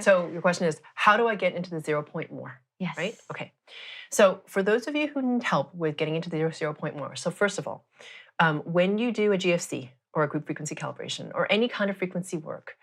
So your question is, how do I get into the 0 point more? Yes. Right? Okay. So for those of you who need help with getting into the 0 point more, so first of all, when you do a GFC or a group frequency calibration or any kind of frequency work,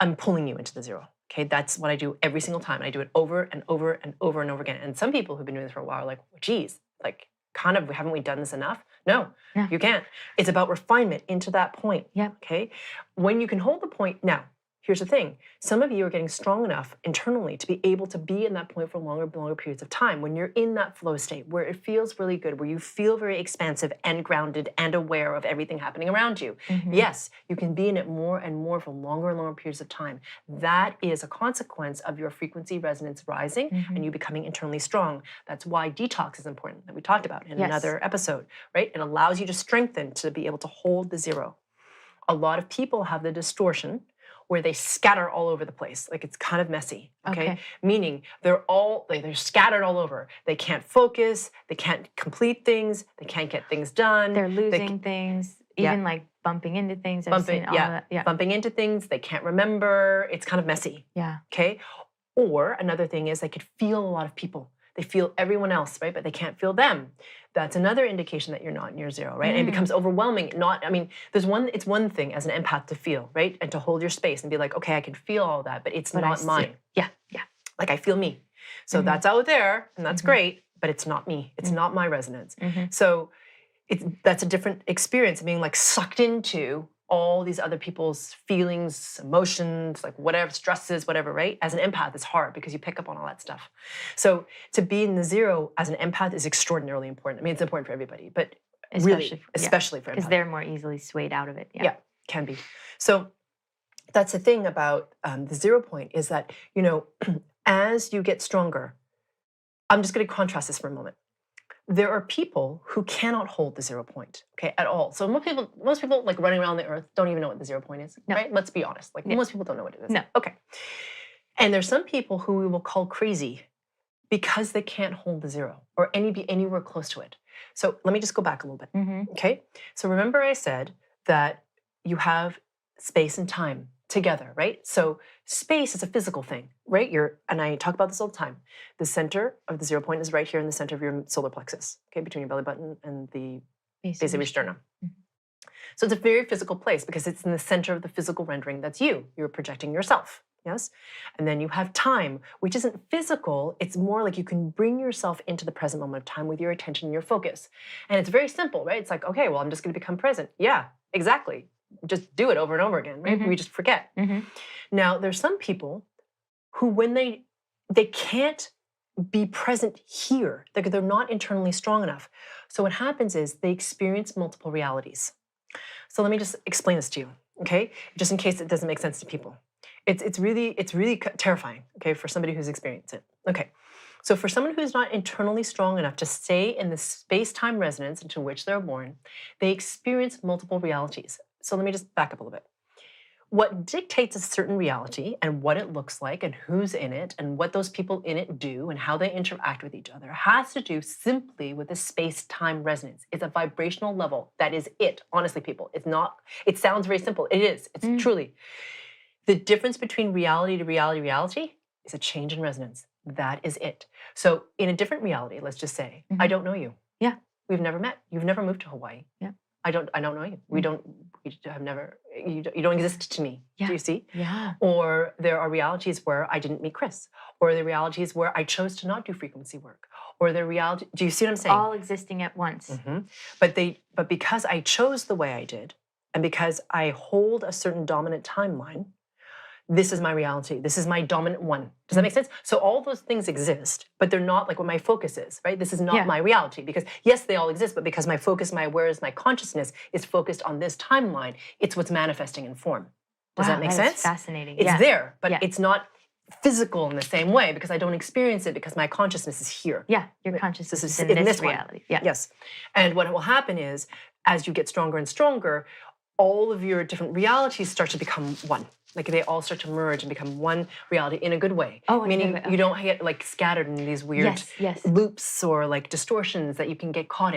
I'm pulling you into the 0. Okay, that's what I do every single time. And I do it over and over and over and over again. And some people who've been doing this for a while are like, geez, like kind of, haven't we done this enough? No, you can't. It's about refinement into that point. Yep. Okay, when you can hold the point now. Here's the thing. Some of you are getting strong enough internally to be able to be in that point for longer periods of time. When you're in that flow state where it feels really good, where you feel very expansive and grounded and aware of everything happening around you. Yes, you can be in it more and more for longer and longer periods of time. That is a consequence of your frequency resonance rising and you becoming internally strong. That's why detox is important, that we talked about in another episode, right? It allows you to strengthen to be able to hold the 0. A lot of people have the distortion where they scatter all over the place. Like it's kind of messy, okay? Meaning they're scattered all over. They can't focus, they can't complete things, they can't get things done. They're losing things, even like bumping into things. Bumping into things, they can't remember. It's kind of messy, okay? Or another thing is they could feel a lot of people. They feel everyone else, right? But they can't feel them. That's another indication that you're not in your 0, right? And it becomes overwhelming. It's one thing as an empath to feel, right? And to hold your space and be like, okay, I can feel all that, but it's not mine. Yeah. Like I feel me. So that's out there and that's great, but it's not me. It's not my resonance. So that's a different experience, being like sucked into all these other people's feelings, emotions, like whatever, stresses, whatever, right? As an empath, it's hard because you pick up on all that stuff. So to be in the 0 as an empath is extraordinarily important. I mean, it's important for everybody, but especially for empaths. Because they're more easily swayed out of it. Yeah, can be. So that's the thing about the 0 point is that, as you get stronger, I'm just going to contrast this for a moment. There are people who cannot hold the 0 point, okay, at all. So most people like running around the earth don't even know what the 0 point is, right? Let's be honest. Like most people don't know what it is. No. Okay. And there's some people who we will call crazy because they can't hold the 0 or be anywhere close to it. So let me just go back a little bit, okay? So remember I said that you have space and time together, right? So space is a physical thing, right? And I talk about this all the time. The center of the 0 point is right here in the center of your solar plexus, okay, between your belly button and the base of your sternum. So it's a very physical place because it's in the center of the physical rendering. That's you. You're projecting yourself, yes? And then you have time, which isn't physical. It's more like you can bring yourself into the present moment of time with your attention and your focus. And it's very simple, right? It's like, okay, well, I'm just going to become present. Yeah, exactly. Just do it over and over again, right? We just forget. Now, there's some people who, when they can't be present here, they're not internally strong enough. So what happens is they experience multiple realities. So let me just explain this to you, okay? Just in case it doesn't make sense to people. It's really terrifying, okay, for somebody who's experienced it. Okay, so for someone who's not internally strong enough to stay in the space-time resonance into which they're born, they experience multiple realities. So let me just back up a little bit. What dictates a certain reality and what it looks like and who's in it and what those people in it do and how they interact with each other has to do simply with the space-time resonance. It's a vibrational level. That is it. Honestly, people, it's not, it sounds very simple. It is. It's truly. The difference between reality to reality is a change in resonance. That is it. So in a different reality, let's just say, I don't know you. Yeah. We've never met. You've never moved to Hawaii. Yeah. I don't know you. We have never, you don't exist to me. Yeah. Do you see? Yeah. Or there are realities where I didn't meet Chris. Or the realities where I chose to not do frequency work. Or the reality, do you see what I'm saying? All existing at once. But because I chose the way I did, and because I hold a certain dominant timeline, this is my reality. This is my dominant one. Does that make sense? So all those things exist, but they're not like what my focus is, right? This is not my reality because yes, they all exist, but because my focus, my awareness, my consciousness is focused on this timeline, it's what's manifesting in form. Does that make sense? Fascinating. It's there, but it's not physical in the same way because I don't experience it because my consciousness is here. Yeah, your consciousness is in this reality. Yeah. Yes. And what will happen is as you get stronger and stronger, all of your different realities start to become one. Like they all start to merge and become one reality in a good way. Oh, meaning you don't get like scattered in these weird loops or like distortions that you can get caught in.